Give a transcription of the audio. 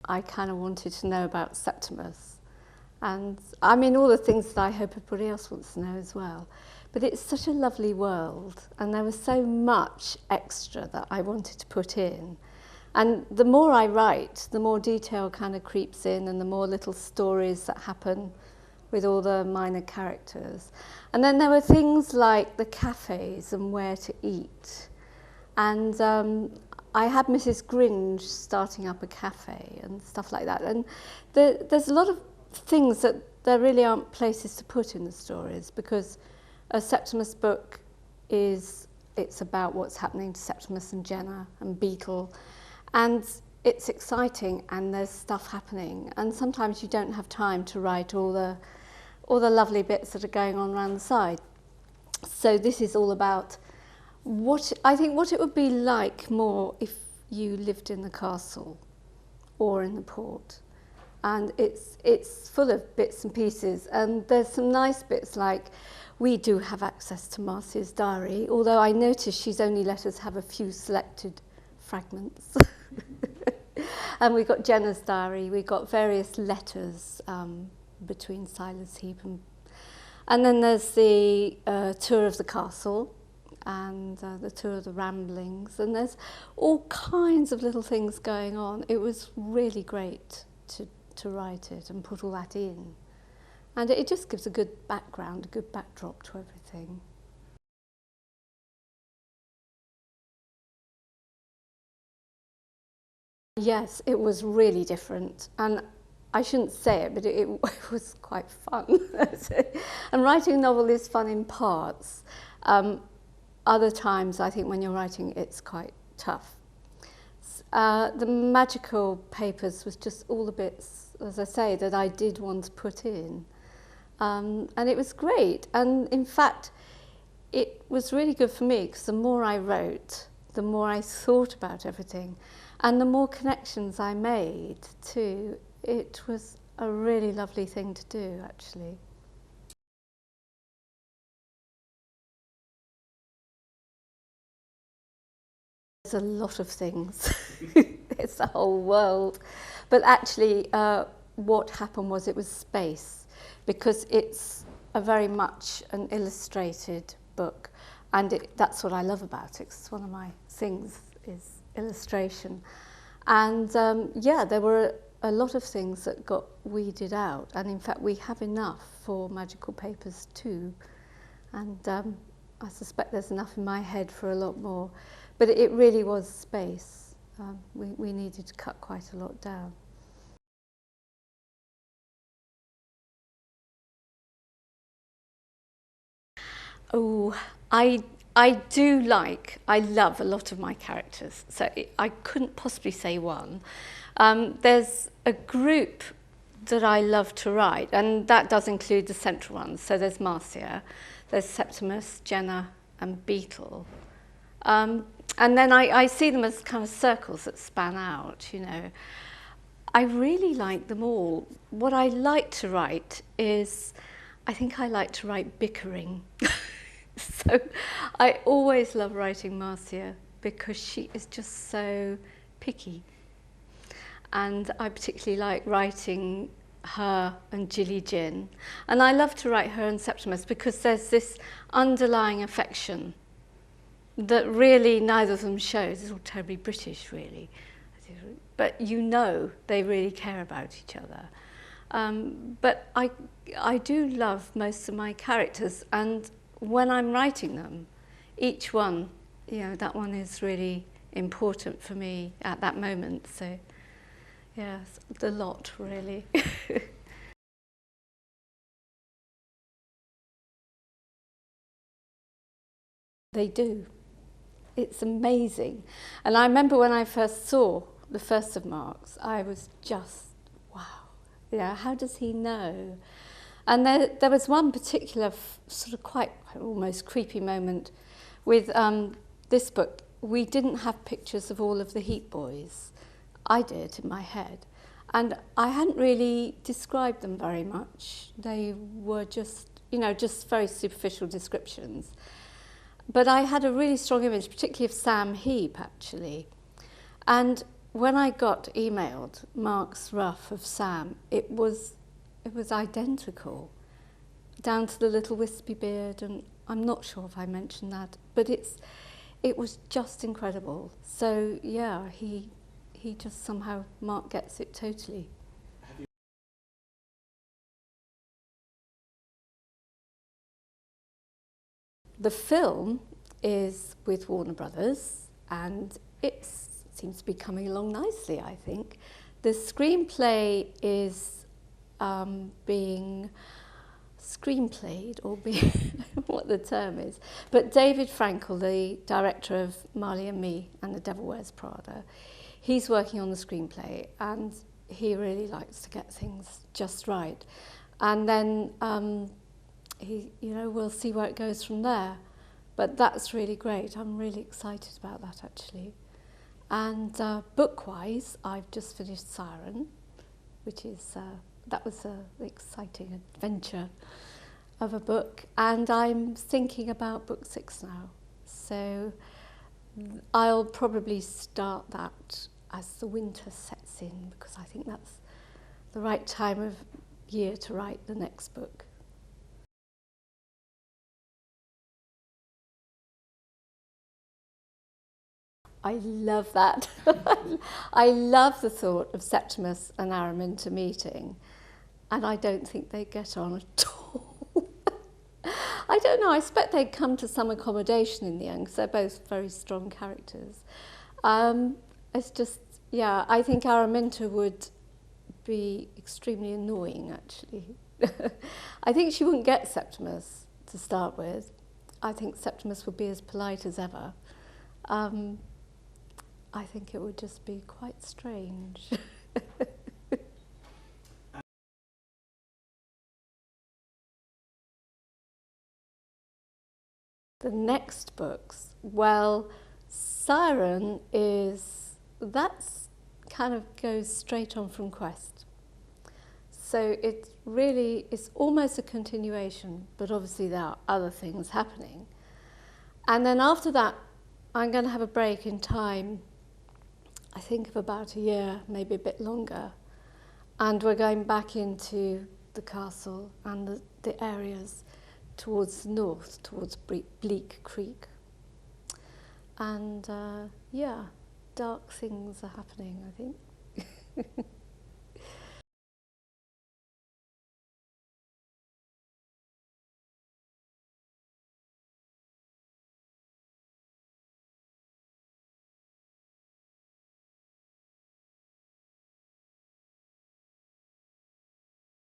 I kind of wanted to know about Septimus. And I mean, all the things that I hope everybody else wants to know as well. But it's such a lovely world, and there was so much extra that I wanted to put in. And the more I write, the more detail kind of creeps in, and the more little stories that happen with all the minor characters. And then there were things like the cafes and where to eat. And I had Mrs. Gringe starting up a cafe and stuff like that. And there's a lot of things that there really aren't places to put in the stories, because a Septimus book it's about what's happening to Septimus and Jenna and Beetle, and it's exciting and there's stuff happening, and sometimes you don't have time to write all the lovely bits that are going on around the side. So this is all about what it would be like more if you lived in the castle or in the port. And it's full of bits and pieces, and there's some nice bits, like we do have access to Marcia's diary, although I noticed she's only let us have a few selected fragments. And we got Jenna's diary, we got various letters between Silas Heap and then there's the tour of the castle, and the tour of the ramblings, and there's all kinds of little things going on. It was really great to write it and put all that in. And it just gives a good background, a good backdrop to everything. Yes, it was really different. And I shouldn't say it, but it was quite fun. And writing a novel is fun in parts. Other times, I think when you're writing, it's quite tough. The Magykal Papers was just all the bits, as I say, that I did want to put in. And it was great. And in fact, it was really good for me, because the more I wrote, the more I thought about everything, and the more connections I made too. It was a really lovely thing to do, actually. There's a lot of things. It's a whole world. But actually, what happened was it was space, because it's a very much an illustrated book, and that's what I love about it. It's one of my things is illustration. And yeah, there were a lot of things that got weeded out, and in fact we have enough for Magykal Papers too, and I suspect there's enough in my head for a lot more, but it really was space. We needed to cut quite a lot down. Oh, I love a lot of my characters, so I couldn't possibly say one. There's a group that I love to write, and that does include the central ones. So there's Marcia, there's Septimus, Jenna, and Beetle. And then I see them as kind of circles that span out, you know. I really like them all. What I like to write is, I think I like to write bickering. So I always love writing Marcia, because she is just so picky. And I particularly like writing her and Jilly Jin. And I love to write her and Septimus, because there's this underlying affection that really neither of them shows. It's all terribly British, really. But you know they really care about each other. But I do love most of my characters, and when I'm writing them, each one, you know, that one is really important for me at that moment. So, yes, the lot, really. They do. It's amazing. And I remember when I first saw the first of Mark's, I was just, wow. You know, how does he know? And there was one particular sort of quite almost creepy moment with this book. We didn't have pictures of all of the Heap boys. I did in my head. And I hadn't really described them very much. They were just, you know, just very superficial descriptions. But I had a really strong image, particularly of Sam Heap, actually. And when I got emailed Mark's rough of Sam, it was identical, down to the little wispy beard, and I'm not sure if I mentioned that, but it was just incredible. So yeah, he just somehow, Mark gets it totally. The film is with Warner Brothers, and it seems to be coming along nicely, I think. The screenplay is being screenplayed, or being what the term is. But David Frankel, the director of Marley and Me and The Devil Wears Prada, he's working on the screenplay, and he really likes to get things just right. And then we'll see where it goes from there. But that's really great. I'm really excited about that, actually. And book-wise, I've just finished Siren, which is that was an exciting adventure of a book. And I'm thinking about book 6 now. So I'll probably start that as the winter sets in, because I think that's the right time of year to write the next book. I love that. I love the thought of Septimus and Araminta meeting, and I don't think they get on at all. I don't know, I expect they'd come to some accommodation in the end, because they're both very strong characters. It's just, yeah, I think Araminta would be extremely annoying, actually. I think she wouldn't get Septimus to start with. I think Septimus would be as polite as ever. I think it would just be quite strange. The next books, well, Siren that's kind of goes straight on from Quest. So it really is almost a continuation, but obviously there are other things happening. And then after that, I'm going to have a break in time, I think of about a year, maybe a bit longer. And we're going back into the castle and the areas towards the north, towards Bleak Creek. And yeah, dark things are happening, I think.